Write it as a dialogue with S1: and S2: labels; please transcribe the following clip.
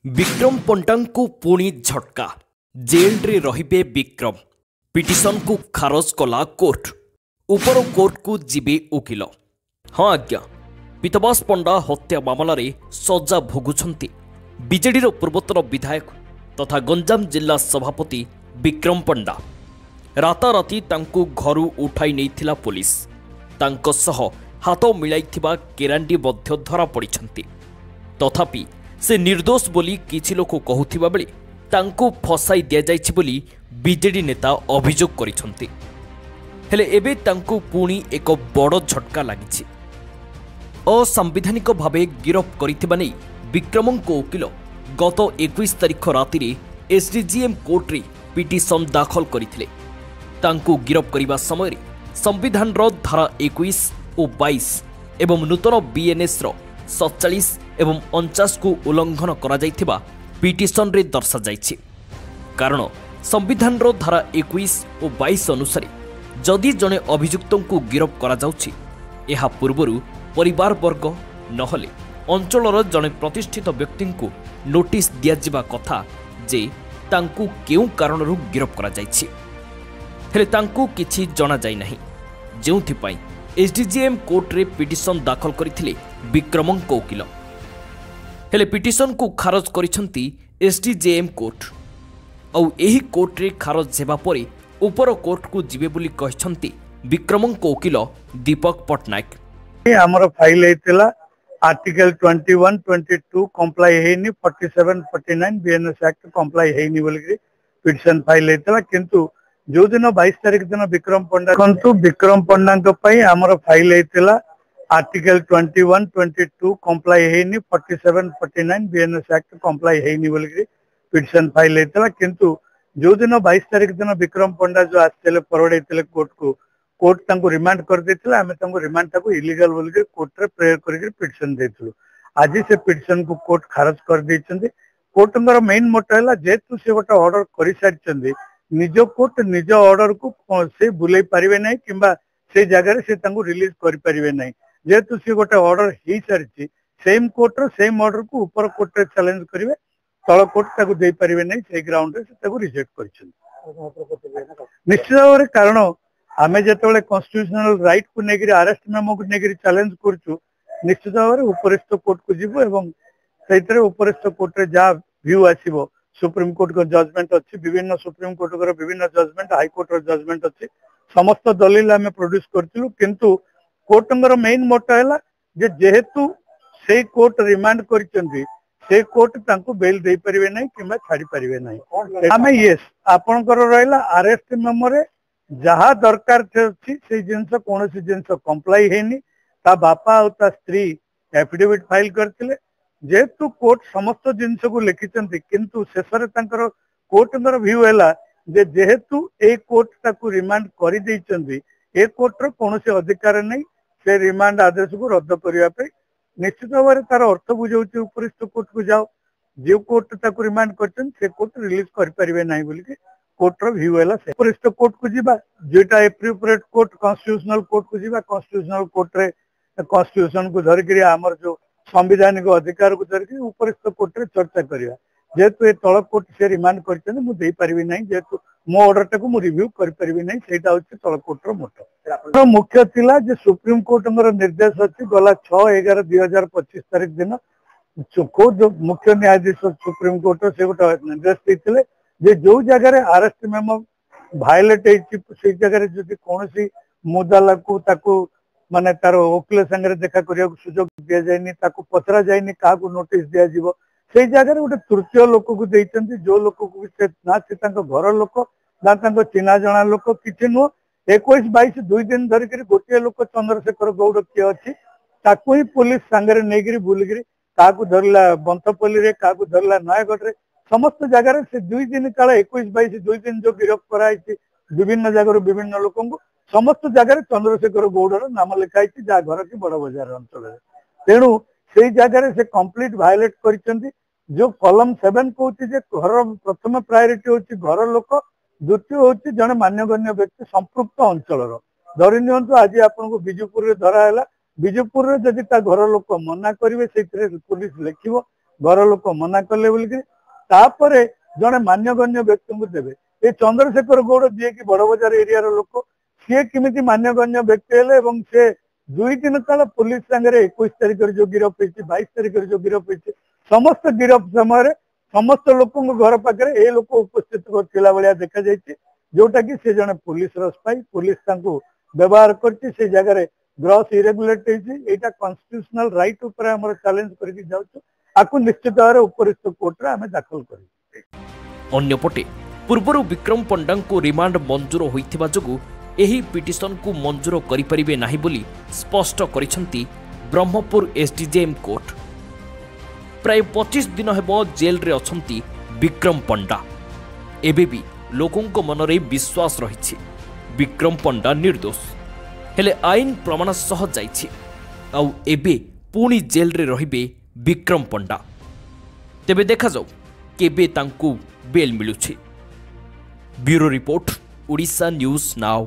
S1: विक्रम पंटा को पुणी झटका जेल रे रहिबे विक्रम पिटिशन को खारज कला कोर्ट उपर कोर्ट को जीवे वकिल। हाँ आज्ञा पीतवास पंडा हत्या मामला रे सजा भोगुछंती बीजेडी पूर्वतन विधायक तथा गंजाम जिला सभापति विक्रम पंडा। राताराति तांकु घरु उठाई नैथिला पुलिस तांको सह हाथ मिलाइथिबा केरांडी मध्य धरा पड़िछंती। तथापि से निर्दोष बोली किछि लोक कहूथिबा बेले तांकु फसाई दिया जाइछि बोली बीजेडी नेता अभियोग करिछंती। हेले एबे तांकु पुणी एक बड़ झटका लागिछि। असंवैधानिक भावे गिरफ करिथिबा नै विक्रमको वकिल गत 21 तारिख राति एसडीजीएम कोर्ट रे पिटिशन दाखल करिथिले। तांकु गिरफ करिबा समय संविधान धारा 21 और 22 एवं नूतन बीएनएस 47 एवं 49 को उल्लंघन करा जाइथिबा पिटिशन रे दर्शा जाइछि। कारण संविधान धारा 21 और 22 अनुसार जदि जने अभियुक्त को गिरफ करा जाउछि एहा पूर्वरु परिवार वर्ग नहले अंचलर जने प्रतिष्ठित व्यक्ति को नोटिस दिया जिबा कथा जे तांकु केउ कारणरु गिरफ करा जाइछि। हेले तांकु किछि जणा जाय नाही जेउथि पई एसडीजीएम कोर्ट रे पिटिशन दाखल करिथिले विक्रमको वकिल। हेले पिटिशन को खारज करिसंती एसडीजेएम कोर्ट और एही कोर्ट रे खारज हेबा परे ऊपर कोर्ट को जिबे बोली कहिसंती विक्रमको वकिल दीपक पटनायक।
S2: हमर फाइल हेतिला आर्टिकल 21 22 कंप्लाई हेनी 47 49 बीएनएस एक्ट कंप्लाई हेनी बोली पिटिशन फाइल हेतिला किंतु जो दिन 22 तारिख दिन विक्रम पंडा कंतु विक्रम पंडा हमर फाइल हेतिला आर्टिकल 21 22 कंप्लाई हेनी 47 49 बीएनएस एक्ट कंप्लाई हेनी बोली पिटिशन फाइल हेतिला किंतु जो दिन 22 तारिख दिन विक्रम पंडा जो आसले फरवर्ड हेतिले कोर्ट तांको रिमांड कर देथिला हमें तांको रिमांड ताको इलीगल बोली कोर्ट रे प्रेयर करके पिटिशन देथिलु। आज से पिटिशन को कोर्ट खारज कर देछंदी। कोर्टंगर मेन मोटो हला जेतु से गोटा ऑर्डर करि सारिछंदी निज कोर्ट निज ऑर्डर को से बुलाई परिवे नै किबा से जगह से तांको रिलीज करि परिवे नै जेतु से गोटा ऑर्डर ही सारिछि सेम कोर्ट रो सेम ऑर्डर को ऊपर कोर्ट रे चैलेंज करिवे तळ कोर्ट ताको देई परिवे नै से ग्राउंड रे से ताको रिजेक्ट करिछंदी। निश्चित भाव कारण आमे जेतबेले कॉन्स्टिट्यूशनल राइट को नेगिरी अरेस्ट मेमो को नेगिरी चैलेंज करछु निश्चित भाव रे उपरिस्थ कोर्ट को जीवो एवं सेइतरे उपरिस्थ कोर्ट रे जा व्यू आसीबो सुप्रीम कोर्ट को जजमेंट अछि विभिन्न सुप्रीम कोर्ट को विभिन्न जजमेंट हाई कोर्ट रो जजमेंट अछि समस्त दलील आमे प्रोड्यूस करथिलु किंतु कोर्टंगर मेन मोटो हैला जे जेहेतु से कोर्ट रिमांड करिसंती से कोर्ट तांको बेल देई परिवे नै किबा छाडी परिवे नै। आमे यस आपनकर रहला अरेस्ट मेमो रे जहा दरकार से जिनस कौन जिनस कंप्लाई हेनी ता बापा और ता स्त्री एफिडेविट फाइल करथिले जेतु कोर्ट समस्त जिनस को लिखिचंती किंतु शेषरे तांकर कोर्टंगर व्यू हैला जे जेहेतु ए कोर्ट ताकू रिमांड करि दैचंती ए कोर्ट रो कोनोसी अधिकार नै से रिमांड आदेश को रद्द करिया पे निश्चित भाव तार अर्थ बुझाउची उपरिस्थ कोर्ट को जाओ जे कोर्ट ताकू रिमांड करछन से कोर्ट रिलीज कर परिवे नै बोली के कोर्ट रो व्यू हैला से उपरिस्थ कोर्ट को जीवा जेटा एप्रोप्रिएट कोर्ट कॉन्स्टिट्यूशनल कोर्ट को जीवा कॉन्स्टिट्यूशनल कोर्ट रे कॉन्स्टिट्यूशन को धर के हमर जो संवैधानिक अधिकार को धर के उपरिस्थ कोर्ट रे चर्चा करिया जेतु ए तळ कोर्ट से रिमांड करछन मु देई परिबी नै जेतु मो ऑर्डर टाको मु रिव्यू कर परिबी नै सेटा होछि तळ कोर्ट रो मोटो मुख्य थिला जे सुप्रीम कोर्ट निर्देश अछि गला 6/11/2025 तारिख दिन जो मुख्य न्यायाधीश सुप्रीम कोर्ट से गोटा निर्देश दैथिले जे जो जगह अरेस्ट मेमो भायोलेट से जगह जदि कौन मुदाला को ताको माने तार वकील संगे देखा करिया सुजोग दिया जायनी ताको पचरा जायनी का को नोटिस दिया जीवो से जगह गोटे तृतीय लोक को देइचंती जो लोक को से ना से तांको घर लोक ना तांको चिना जणा लोक किछि नो 21 22 2 दिन धरि के गोटे लोक चंद्रशेखर गौड़ के अछि ताको ही पुलिस संगे नेगिरी बुलगिरी का को धरला बंतपल्ली रे का को धरला नयगढ़ रे समस्त जगह से 2 दिन काल 21 22 2 दिन जो गिरफ कराई विभिन्न जगह विभिन्न लोक समस्त जगह चंद्रशेखर गौड़ नाम लिखाई जहाँ घर की बड़ बजार अंचल तेणु से जगह से कंप्लीट वायलेट कर जो कलम 7 कहते घर प्रथम प्रायोरिटी होची घर लोक द्वितीय होची जने मान्यगण्य व्यक्ति संपृक्त अंचल धरी नियंतु आज आपन बिजुपुर रे धरा हैला बिजुपुर रे जदि ता घर लोक मना करिवे से पुलिस लिखिबो घर लोक मना कले बोलिक तापरे जड़े मान्यगण्य व्यक्ति को देवे ये चंद्रशेखर गौड़ जी की बड़ बजार एरिया लोक सी केमी मान्यगण्य व्यक्ति हेले से 2 दिन काल पुलिस सांगे 21 तारिख जो गिरफ होती 22 तारिख जो गिरफ होती समस्त गिरफ समय समस्त लोक घर पाखे ये लोक उपस्थित थिला भाया देखा जाइए जोटा कि से जने पुलिस स्पाई पुलिस व्यवहार कर जगह ग्रॉस इरेगुलेट यहाँ कॉन्स्टिट्यूशनल राइट उपर हम चैलेंज करके जाऊँ निश्चित भाव उपरिस्थ कोर्ट आम दाखल कर
S1: अन्यपटे पूर्वर विक्रम पंडा को रिमांड मंजूर होइथिबा जोगु एही पिटिशन को मंजूर करि परिबे नाही बोली स्पष्ट करिसंती ब्रह्मपुर एसडीजेएम कोर्ट। प्राय 25 दिन हेबो जेल रे अछंती विक्रम पंडा। एबे भी लोकंक मनरे विश्वास रहिछि विक्रम पंडा निर्दोष हेले आईन प्रमाण सह जाइछि आउ एबे पुणी जेल रे रहिबे विक्रम पंडा। तेबे देखा जाऊ केबे तांकु बेल मिलुछि। Bureau report Odisha news now.